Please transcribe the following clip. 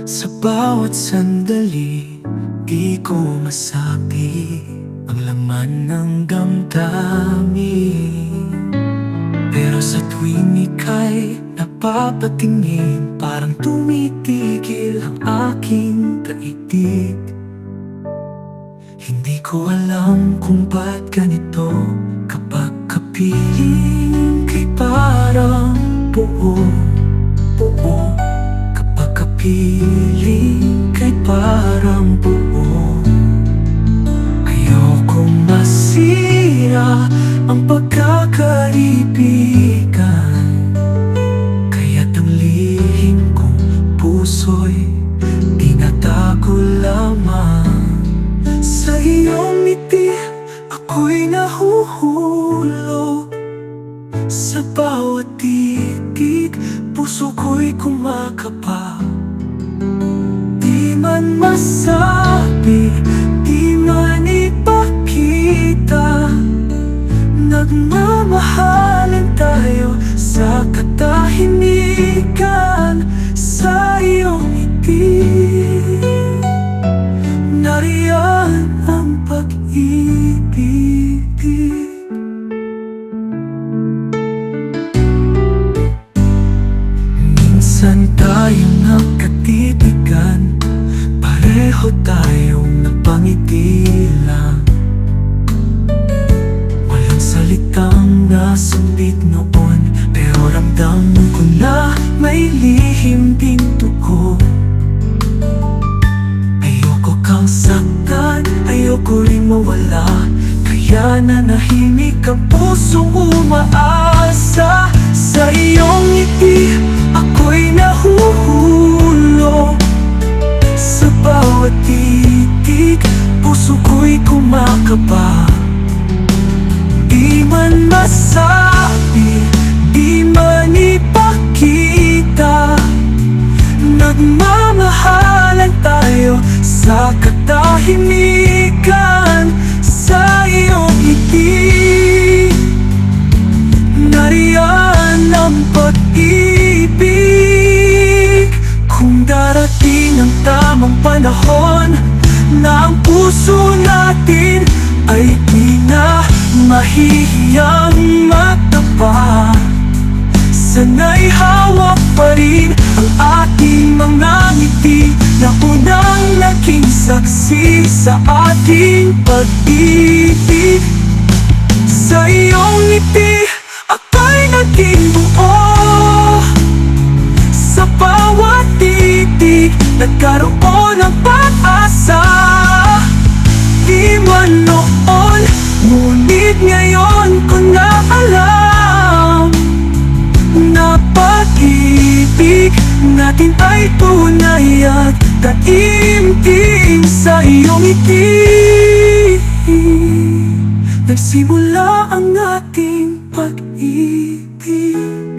Sa bawat sandali, di ko masabi ang laman ng damdamin. Pero sa tuwing ika'y napapatingin, parang tumitigil ang aking daigdig. Hindi ko alam kung ba't ganito, kapag kapiling kay parang buo. Kapag kapiling kay parang buo. Ayokong masira ang pagkakaibigan, kaya't ang lihim kong puso'y tinatago lamang. Sa iyong ngiti ako'y nahuhulog, sa bawat titig puso ko'y kumakapa. Di man masabi, di man ipakita, nagmamahalan tayo sa katahimikan. Sa iyong ngiti nariyan ang pag-ibig. Minsan tayong nagkatitigan, pareho tayong napangiti lang. Walang salitang nasambit noon, pero ramdam ko na may lihim pinto ko. Ayoko kang saktan, ayoko rin mawala, kaya nanahimik ang pusong umaasa. Sa iyong ngiti ako'y nahuhulog, sa bawat titig puso ko'y kumakaba. Di man masabi, di man ipakita, nagmamahalan tayo sa katahimikan. Sa iyong ngiti nariyan ang pag-ibig. Kung darating ang tamang panahon na ang puso natin ay di na mahihiyang magtapa, sana'y hawak pa rin ang ating mga ngiti na unang naging saksi sa ating pag-ibig. Sa iyong ngiti ako'y naging buo, sa bawat titig nagkaroon ng pag-asa. Di man noon, ngunit ngayon ko na alam na pag-ibig natin ay tunay at taimtim. Sa iyong ngiti nagsimula ang ating pag-ibig.